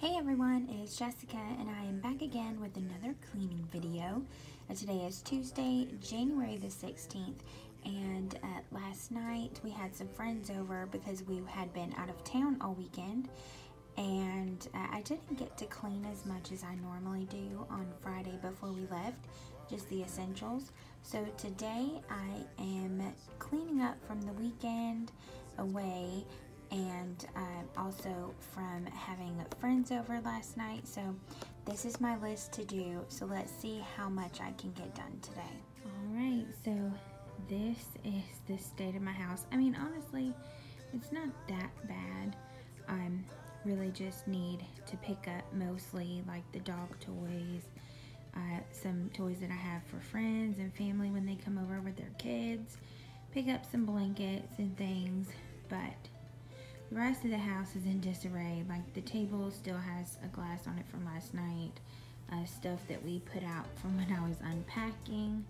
Hey everyone, it's Jessica and I am back again with another cleaning video. Today is Tuesday, January the 16th, and last night we had some friends over because we had been out of town all weekend, and I didn't get to clean as much as I normally do on Friday before we left, just the essentials. So today I am cleaning up from the weekend away, and also from having friends over last night. So this is my list to do, so let's see how much I can get done today. Alright, so this is the state of my house. I mean, honestly, it's not that bad. I really just need to pick up mostly like the dog toys, some toys that I have for friends and family when they come over with their kids, pick up some blankets and things, but the rest of the house is in disarray. Like the table still has a glass on it from last night, stuff that we put out from when I was unpacking,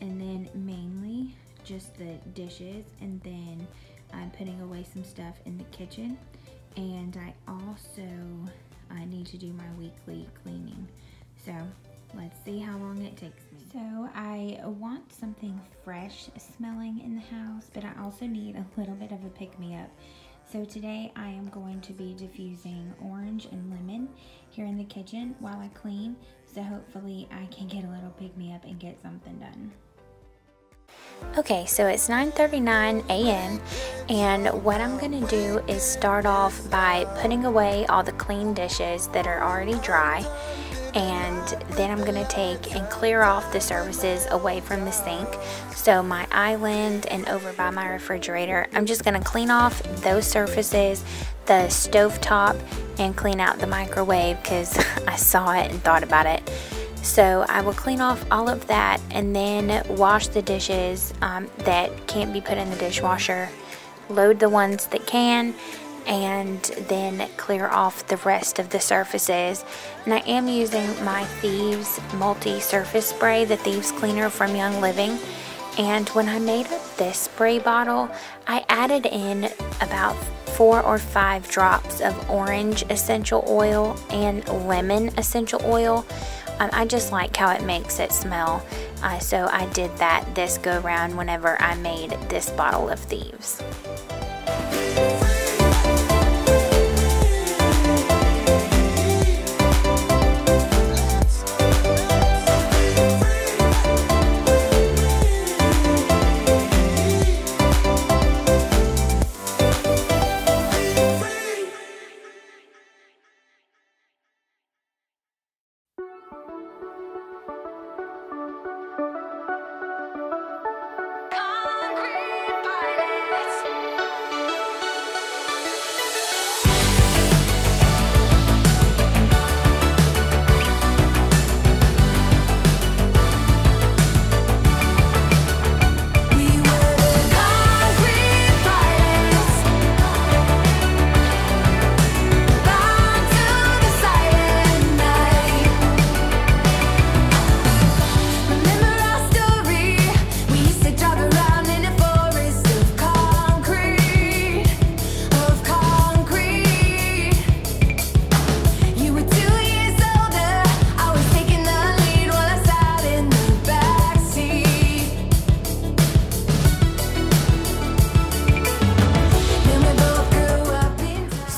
and then mainly just the dishes, and then I'm putting away some stuff in the kitchen, and I also need to do my weekly cleaning. So let's see how long it takes me. So I want something fresh smelling in the house, but I also need a little bit of a pick-me-up. So today I am going to be diffusing orange and lemon here in the kitchen while I clean. So hopefully I can get a little pick-me-up and get something done. Okay, so it's 9:39 a.m. and what I'm going to do is start off by putting away all the clean dishes that are already dry. And then I'm going to take and clear off the surfaces away from the sink. So my island and over by my refrigerator, I'm just going to clean off those surfaces, the stovetop, and clean out the microwave because I saw it and thought about it. So I will clean off all of that and then wash the dishes that can't be put in the dishwasher, load the ones that can, and then clear off the rest of the surfaces. And I am using my Thieves multi-surface spray, the Thieves cleaner from Young Living. And when I made up this spray bottle, I added in about 4 or 5 drops of orange essential oil and lemon essential oil. I just like how it makes it smell. So I did that this go round whenever I made this bottle of Thieves.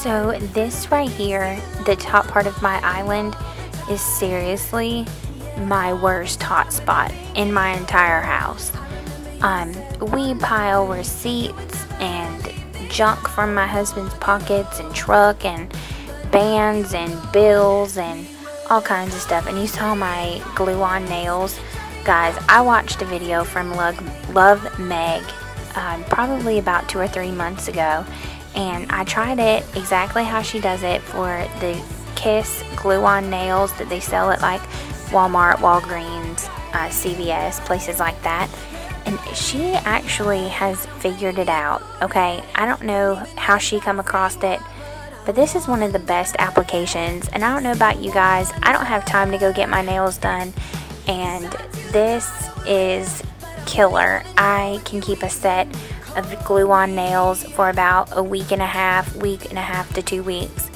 So this right here, the top part of my island, is seriously my worst hot spot in my entire house. We pile receipts and junk from my husband's pockets and truck and bands and bills and all kinds of stuff. And you saw my glue-on nails. Guys, I watched a video from Love Meg probably about 2 or 3 months ago. And I tried it exactly how she does it for the Kiss glue-on nails that they sell at like Walmart, Walgreens, CVS, places like that. And she actually has figured it out, okay? I don't know how she come across it, but this is one of the best applications. And I don't know about you guys, I don't have time to go get my nails done, and this is killer. I can keep a set of glue-on nails for about a week and a half to 2 weeks,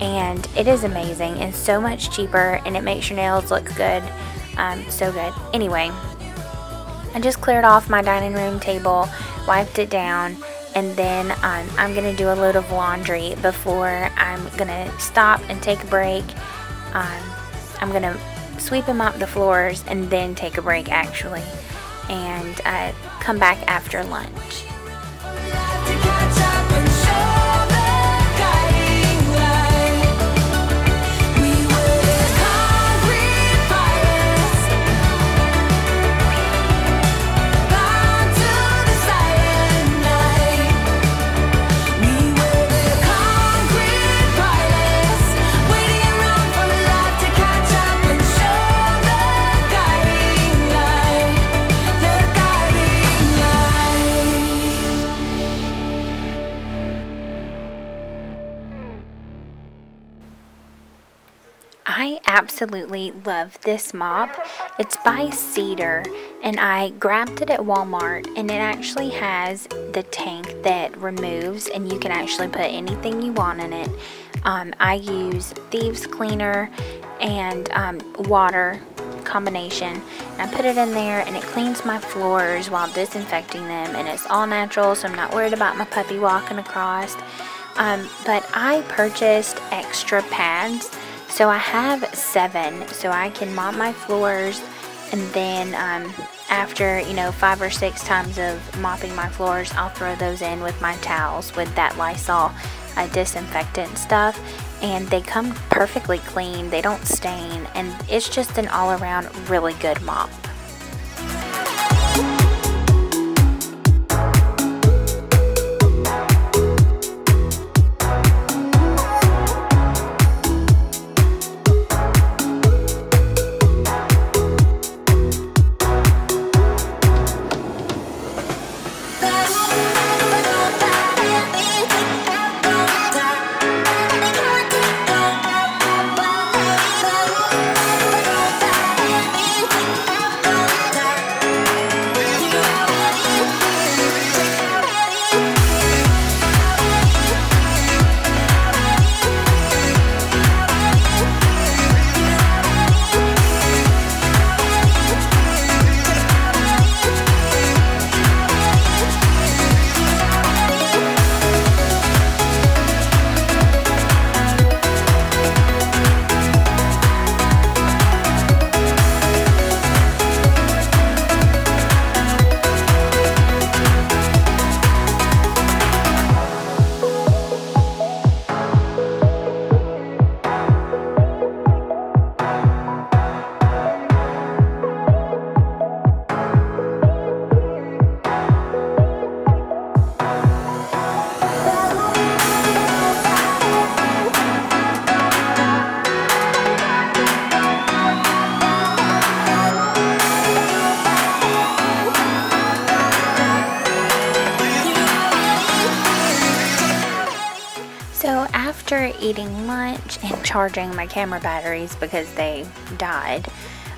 and it is amazing and so much cheaper, and it makes your nails look good. So good. Anyway, I just cleared off my dining room table, wiped it down, and then I'm going to do a load of laundry before I'm going to stop and take a break. I'm going to sweep and mop the floors and then take a break actually, and come back after lunch. I absolutely love this mop. It's by Cedar, and I grabbed it at Walmart, and it actually has the tank that removes, and you can actually put anything you want in it. I use thieves cleaner and water combination, and I put it in there, and it cleans my floors while disinfecting them, and it's all natural, so I'm not worried about my puppy walking across. But I purchased extra pads. So I have 7, so I can mop my floors, and then after 5 or 6 times of mopping my floors, I'll throw those in with my towels with that Lysol disinfectant stuff, and they come perfectly clean, they don't stain, and it's just an all-around really good mop. So after eating lunch and charging my camera batteries because they died,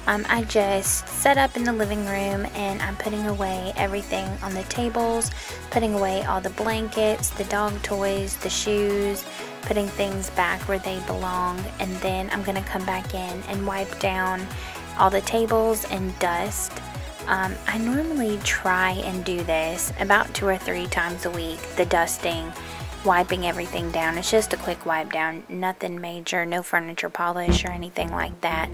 I just set up in the living room, and I'm putting away everything on the tables, putting away all the blankets, the dog toys, the shoes, putting things back where they belong, and then I'm going to come back in and wipe down all the tables and dust. I normally try and do this about 2 or 3 times a week, the dusting, wiping everything down. It's just a quick wipe down, nothing major, no furniture polish or anything like that.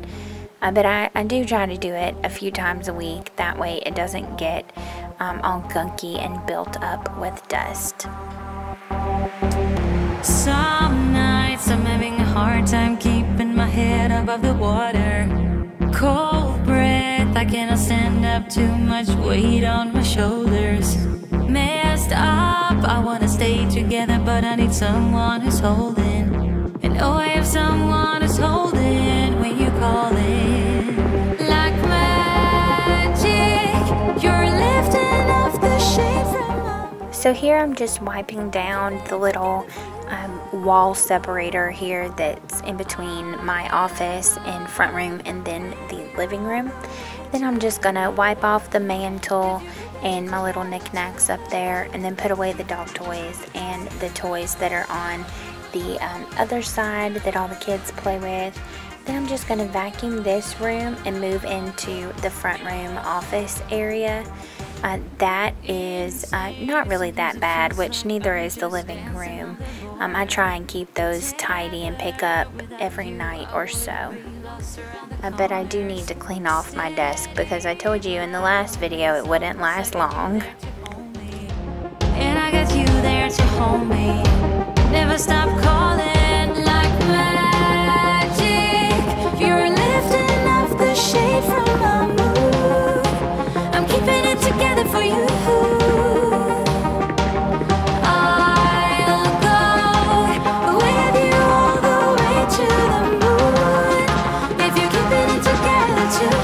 But I do try to do it a few times a week. That way it doesn't get all gunky and built up with dust. Some nights I'm having a hard time keeping my head above the water. Cold breath, I cannot stand up, too much weight on my shoulders. Messed up, I wanna stay together, but I need someone who's holding. And oh, if someone is holding when you call it. Like magic, you're lifting off the shade from. So here I'm just wiping down the little wall separator here that's in between my office and front room and then the living room. Then I'm just gonna wipe off the mantle and my little knickknacks up there, and then put away the dog toys and the toys that are on the other side that all the kids play with. Then I'm just going to vacuum this room and move into the front room office area. That is not really that bad, which neither is the living room. I try and keep those tidy and pick up every night or so. But I do need to clean off my desk because I told you in the last video it wouldn't last long. And I got you there to hold me. Never stop calling like magic. You're lifting off the shade from my mood. I'm keeping it together for you. I'll go with you all the way to the moon. If you're keeping it together too.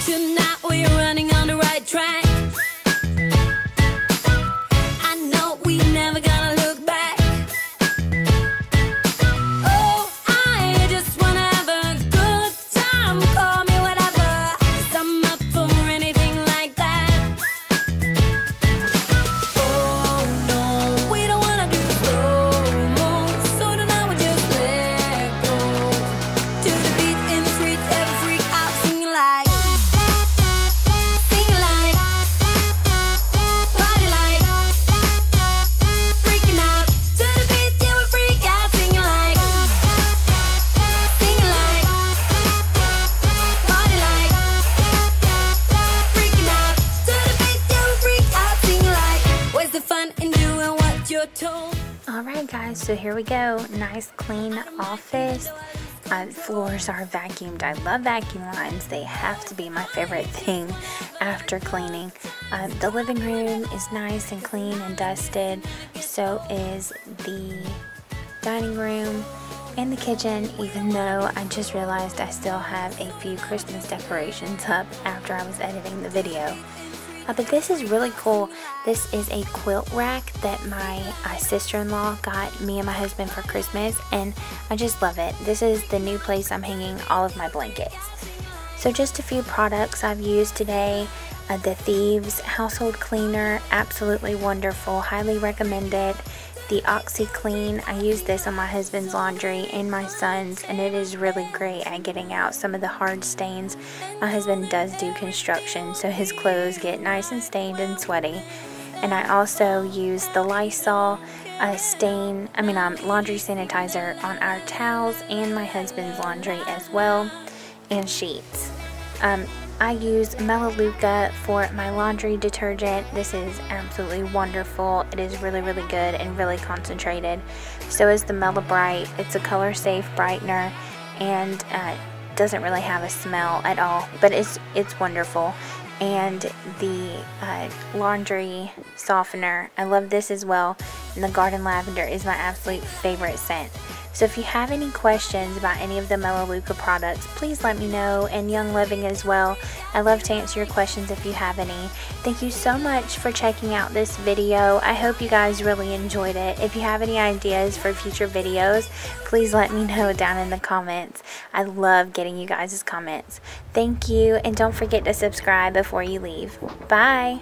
Tonight we're running on the right track. I know we never gonna look back. Oh, I just wanna have a good time. Call me whatever, 'cause I'm up for anything like that. Oh no, we don't wanna do slow-mo, so tonight we just let go. To the beat in the streets, every freak out singing like. Alright guys, so here we go. Nice clean office. Floors are vacuumed. I love vacuum lines. They have to be my favorite thing after cleaning. The living room is nice and clean and dusted. So is the dining room and the kitchen, even though I just realized I still have a few Christmas decorations up after I was editing the video. But this is really cool. This is a quilt rack that my sister-in-law got me and my husband for Christmas, and I just love it. This is the new place I'm hanging all of my blankets. So just a few products I've used today. The Thieves household cleaner, absolutely wonderful, highly recommended. The OxyClean, I use this on my husband's laundry and my son's, and it is really great at getting out some of the hard stains. My husband does do construction, so his clothes get nice and stained and sweaty. And I also use the Lysol laundry sanitizer on our towels and my husband's laundry as well, and sheets. I use Melaleuca for my laundry detergent. This is absolutely wonderful. It is really, really good and really concentrated. So is the Melabright. It's a color safe brightener and doesn't really have a smell at all, but it's wonderful. And the laundry softener, I love this as well, and the garden lavender is my absolute favorite scent. So if you have any questions about any of the Melaleuca products, please let me know, and Young Living as well. I love to answer your questions if you have any. Thank you so much for checking out this video. I hope you guys really enjoyed it. If you have any ideas for future videos, please let me know down in the comments. I love getting you guys' comments. Thank you, and don't forget to subscribe before you leave. Bye!